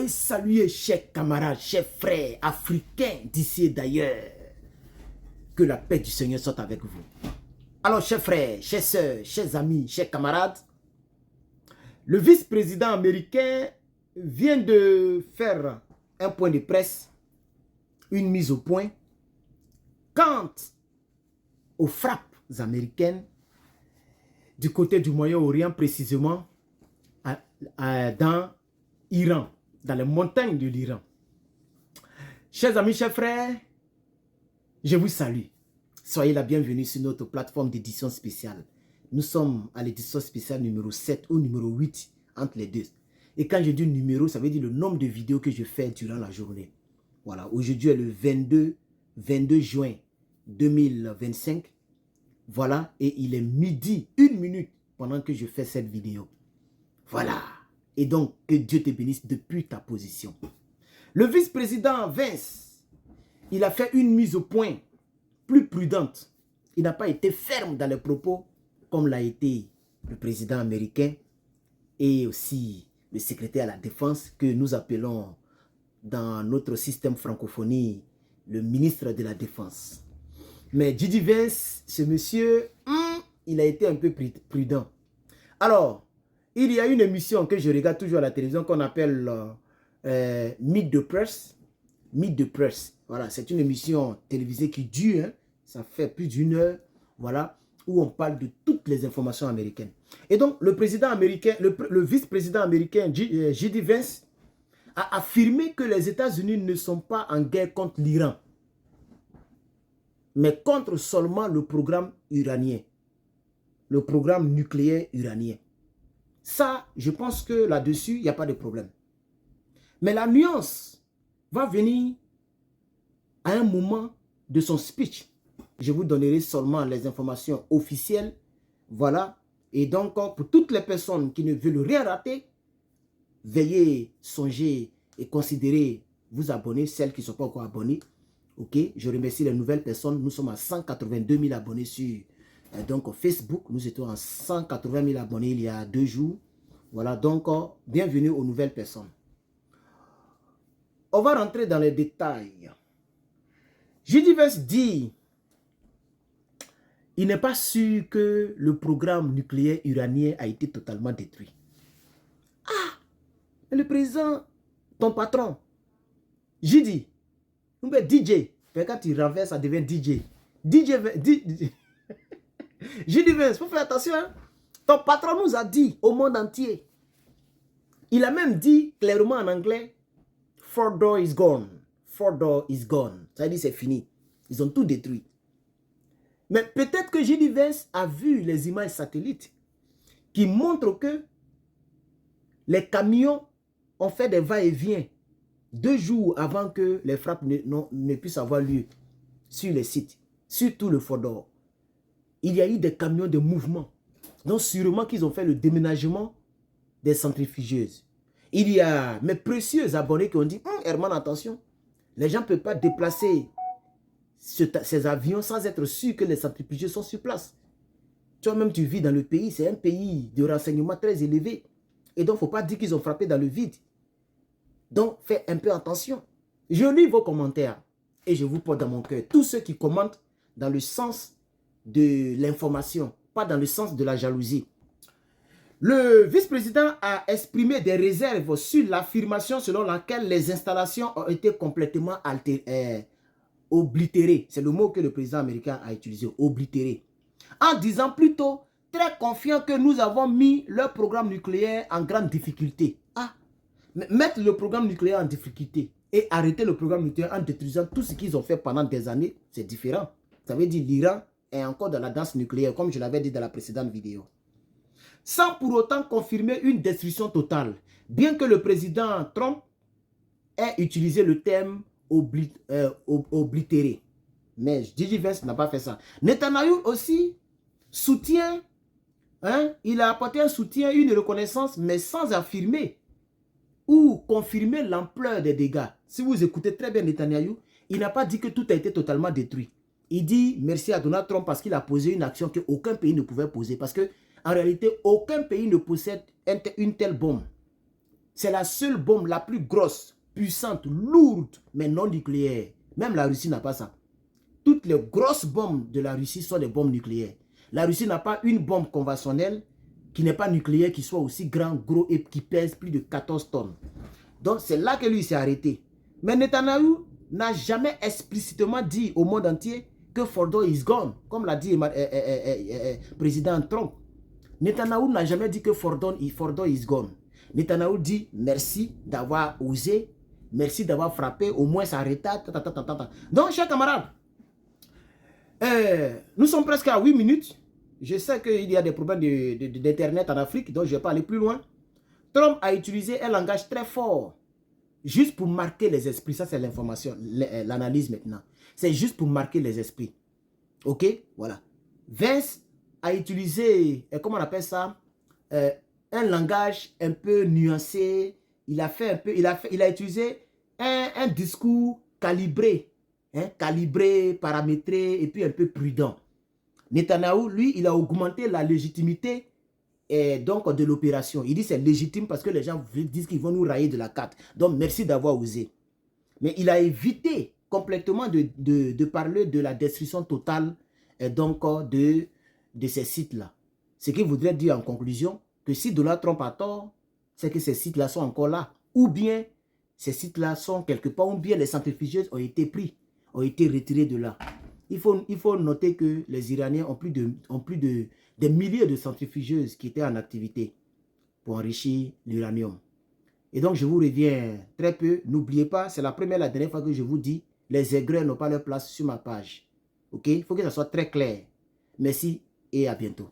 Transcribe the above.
Soyez salués, chers camarades, chers frères africains d'ici et d'ailleurs. Que la paix du Seigneur soit avec vous. Alors, chers frères, chers sœurs, chers amis, chers camarades, le vice-président américain vient de faire un point de presse, une mise au point, quant aux frappes américaines du côté du Moyen-Orient, précisément dans l'Iran, dans les montagnes de l'Iran. Chers amis, chers frères, je vous salue. Soyez la bienvenue sur notre plateforme d'édition spéciale. Nous sommes à l'édition spéciale numéro 7 ou numéro 8, entre les deux. Et quand je dis numéro, ça veut dire le nombre de vidéos que je fais durant la journée. Voilà, aujourd'hui est le 22 juin 2025. Voilà, et il est midi, 1 minute pendant que je fais cette vidéo. Voilà, et donc que Dieu te bénisse depuis ta position. Le vice-président Vance, il a fait une mise au point plus prudente. Il n'a pas été ferme dans les propos comme l'a été le président américain et aussi le secrétaire à la défense que nous appelons dans notre système francophonie le ministre de la défense. Mais J.D. Vance, ce monsieur, il a été un peu prudent. Alors, il y a une émission que je regarde toujours à la télévision qu'on appelle Meet the Press. Meet the Press. Voilà, c'est une émission télévisée qui dure, hein, ça fait plus d'1 heure, voilà, où on parle de toutes les informations américaines. Et donc, le président américain, le vice-président américain J.D. Vance a affirmé que les États-Unis ne sont pas en guerre contre l'Iran, mais contre seulement le programme iranien, le programme nucléaire iranien. Ça, je pense que là-dessus, il n'y a pas de problème. Mais la nuance va venir à un moment de son speech. Je vous donnerai seulement les informations officielles. Voilà. Et donc, pour toutes les personnes qui ne veulent rien rater, veuillez songer et considérer vous abonner, celles qui ne sont pas encore abonnées. Ok, je remercie les nouvelles personnes. Nous sommes à 182 000 abonnés sur donc Facebook. Nous étions à 180 000 abonnés il y a 2 jours. Voilà, donc bienvenue aux nouvelles personnes. On va rentrer dans les détails. J.D. Vance dit, il n'est pas sûr que le programme nucléaire iranien a été totalement détruit. Ah, le président, ton patron, J.D., DJ, quand tu renverses, ça devient DJ. J.D. Vance, il faut faire attention. Hein? Ton patron nous a dit au monde entier. Il a même dit clairement en anglais, Fordo is gone. Fordo is gone. Ça veut dire c'est fini. Ils ont tout détruit. Mais peut-être que J.D. Vance a vu les images satellites qui montrent que les camions ont fait des va-et-vient 2 jours avant que les frappes ne puissent avoir lieu sur les sites, surtout le Fordo. Il y a eu des camions de mouvement. Donc sûrement qu'ils ont fait le déménagement des centrifugeuses. Il y a mes précieux abonnés qui ont dit, Herman, attention, les gens ne peuvent pas déplacer ces avions sans être sûrs que les centrifugeuses sont sur place. Toi-même, tu vis dans le pays, c'est un pays de renseignement très élevé. Et donc, il ne faut pas dire qu'ils ont frappé dans le vide. Donc, faites un peu attention. Je lis vos commentaires et je vous porte dans mon cœur tous ceux qui commentent dans le sens de l'information, pas dans le sens de la jalousie. Le vice-président a exprimé des réserves sur l'affirmation selon laquelle les installations ont été complètement oblitérées. C'est le mot que le président américain a utilisé, oblitéré. En disant plutôt, très confiant que nous avons mis leur programme nucléaire en grande difficulté. Ah, mais mettre le programme nucléaire en difficulté et arrêter le programme nucléaire en détruisant tout ce qu'ils ont fait pendant des années, c'est différent. Ça veut dire l'Iran est encore dans la danse nucléaire, comme je l'avais dit dans la précédente vidéo. Sans pour autant confirmer une destruction totale, bien que le président Trump ait utilisé le terme oblitéré. Mais J.D. Vance n'a pas fait ça. Netanyahou aussi soutient, hein, il a apporté un soutien, une reconnaissance, mais sans affirmer ou confirmer l'ampleur des dégâts. Si vous écoutez très bien Netanyahou, il n'a pas dit que tout a été totalement détruit. Il dit merci à Donald Trump parce qu'il a posé une action qu'aucun pays ne pouvait poser. Parce que en réalité, aucun pays ne possède une telle bombe. C'est la seule bombe la plus grosse, puissante, lourde, mais non nucléaire. Même la Russie n'a pas ça. Toutes les grosses bombes de la Russie sont des bombes nucléaires. La Russie n'a pas une bombe conventionnelle qui n'est pas nucléaire, qui soit aussi grand, gros et qui pèse plus de 14 tonnes. Donc c'est là que lui s'est arrêté. Mais Netanyahou n'a jamais explicitement dit au monde entier que Fordo is gone, comme l'a dit président Trump. Netanyahou n'a jamais dit que Fordo is gone. Netanyahou dit merci d'avoir osé, merci d'avoir frappé, au moins ça arrête. Donc, chers camarades, nous sommes presque à 8 minutes. Je sais qu'il y a des problèmes d'Internet en Afrique, donc je ne vais pas aller plus loin. Trump a utilisé un langage très fort, juste pour marquer les esprits. Ça, c'est l'information, l'analyse maintenant. C'est juste pour marquer les esprits. OK? Voilà. Vance a utilisé, comment on appelle ça, un langage un peu nuancé. Il a utilisé un discours calibré, calibré, paramétré et puis un peu prudent. Netanyahou, lui, il a augmenté la légitimité donc de l'opération. Il dit c'est légitime parce que les gens disent qu'ils vont nous railler de la carte. Donc merci d'avoir osé. Mais il a évité complètement de parler de la destruction totale donc de ces sites-là. Ce qui voudrait dire en conclusion que si Donald Trump a tort, c'est que ces sites-là sont encore là. Ou bien ces sites-là sont quelque part, ou bien les centrifugeuses ont été pris, ont été retirés de là. Il faut noter que les Iraniens ont plus des milliers de centrifugeuses qui étaient en activité pour enrichir l'uranium. Et donc, je vous reviens très peu. N'oubliez pas, c'est la première et la dernière fois que je vous dis, les aigreurs n'ont pas leur place sur ma page. OK? Il faut que ça soit très clair. Merci et à bientôt.